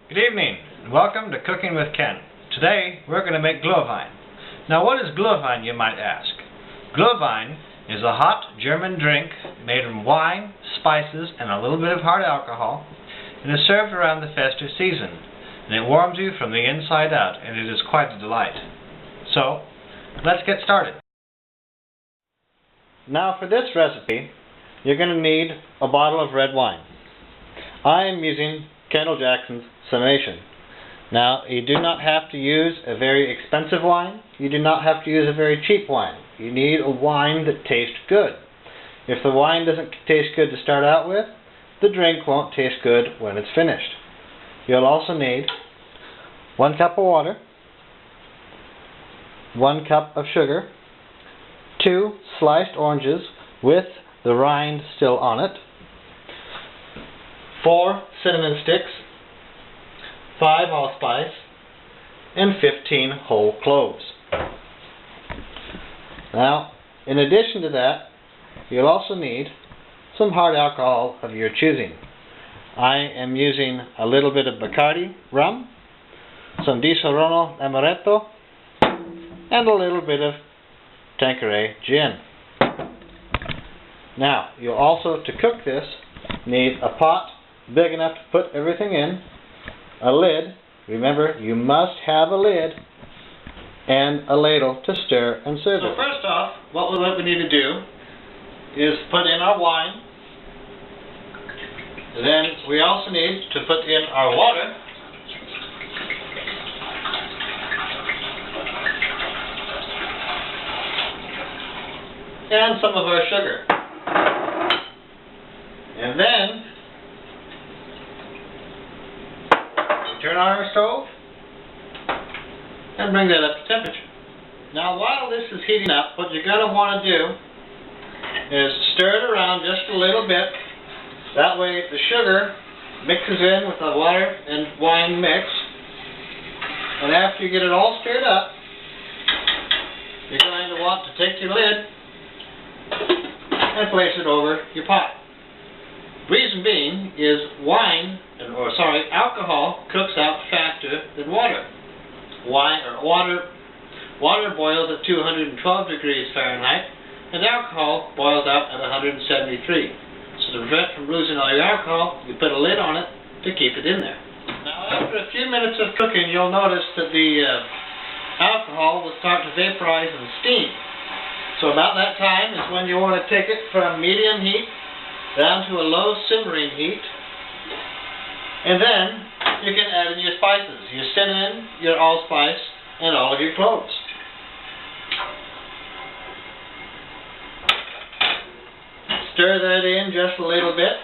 Good evening, and welcome to Cooking with Ken. Today, we're going to make Glühwein. Now, what is Glühwein, you might ask? Glühwein is a hot German drink made from wine, spices, and a little bit of hard alcohol, and is served around the festive season. And it warms you from the inside out, and it is quite a delight. So, let's get started. Now, for this recipe, you're going to need a bottle of red wine. I am using Kendall Jackson's Summation. Now, you do not have to use a very expensive wine. You do not have to use a very cheap wine. You need a wine that tastes good. If the wine doesn't taste good to start out with, the drink won't taste good when it's finished. You'll also need 1 cup of water, 1 cup of sugar, 2 sliced oranges with the rind still on it, 4 cinnamon sticks, 5 allspice, and 15 whole cloves. Now, in addition to that, you'll also need some hard alcohol of your choosing. I am using a little bit of Bacardi rum, some Di Serono Amaretto, and a little bit of Tanqueray gin. Now, you'll also, to cook this, need a pot big enough to put everything in, a lid, remember you must have a lid, and a ladle to stir and serve it. So first off, what we need to do is put in our wine. Then we also need to put in our water. And some of our sugar. And then turn on our stove and bring that up to temperature. Now, while this is heating up, what you're going to want to do is stir it around just a little bit. That way the sugar mixes in with the water and wine mix. And after you get it all stirred up, you're going to want to take your lid and place it over your pot. Reason being is alcohol cooks out faster than water. Water boils at 212 degrees Fahrenheit, and alcohol boils out at 173. So to prevent from losing all your alcohol, you put a lid on it to keep it in there. Now, after a few minutes of cooking, you'll notice that the alcohol will start to vaporize and steam. So about that time is when you want to take it from medium heat down to a low simmering heat, and then you can add in your spices, your cinnamon, your allspice, and all of your cloves. Stir that in just a little bit.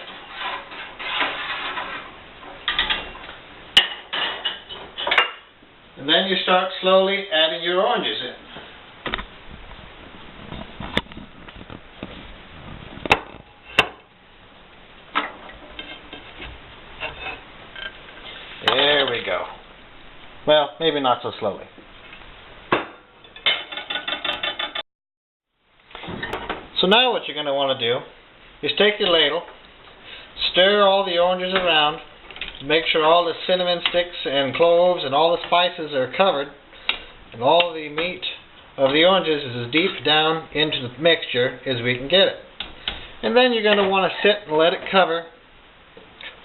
And then you start slowly adding your oranges in. There we go. Well, maybe not so slowly. So now what you're going to want to do is take your ladle, stir all the oranges around, make sure all the cinnamon sticks and cloves and all the spices are covered, and all the meat of the oranges is as deep down into the mixture as we can get it. And then you're going to want to sit and let it cover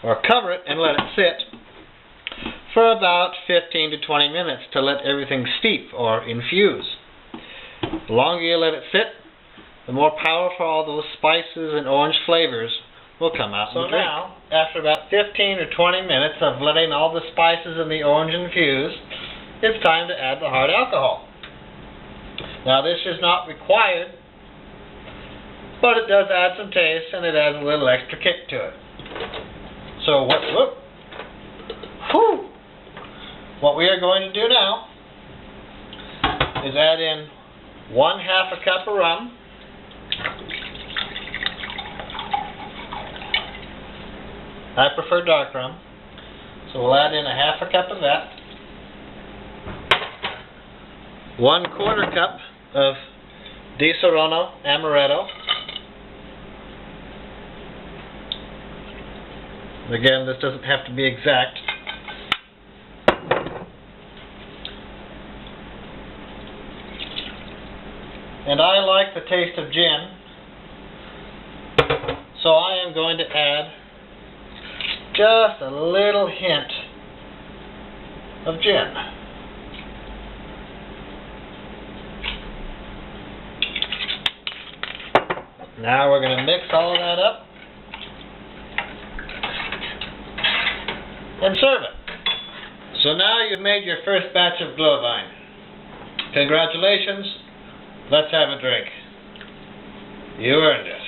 it and let it sit for about 15 to 20 minutes to let everything steep or infuse. The longer you let it sit, the more powerful all those spices and orange flavors will come out in the drink. So now, after about 15 or 20 minutes of letting all the spices and the orange infuse, it's time to add the hard alcohol. Now, this is not required, but it does add some taste and it adds a little extra kick to it. So what we are going to do now is add in 1/2 a cup of rum, I prefer dark rum, so we'll add in 1/2 cup of that, 1/4 cup of Di Serono Amaretto, Again, this doesn't have to be exact. And I like the taste of gin, so I am going to add just a little hint of gin. Now we're going to mix all of that up and serve it. So now you've made your first batch of Glühwein. Congratulations. Let's have a drink. You earned it.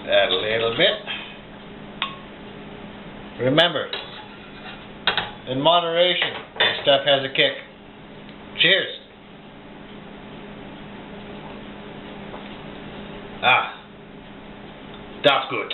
Add a little bit. Remember, in moderation, this stuff has a kick. Cheers. Ah, that's good.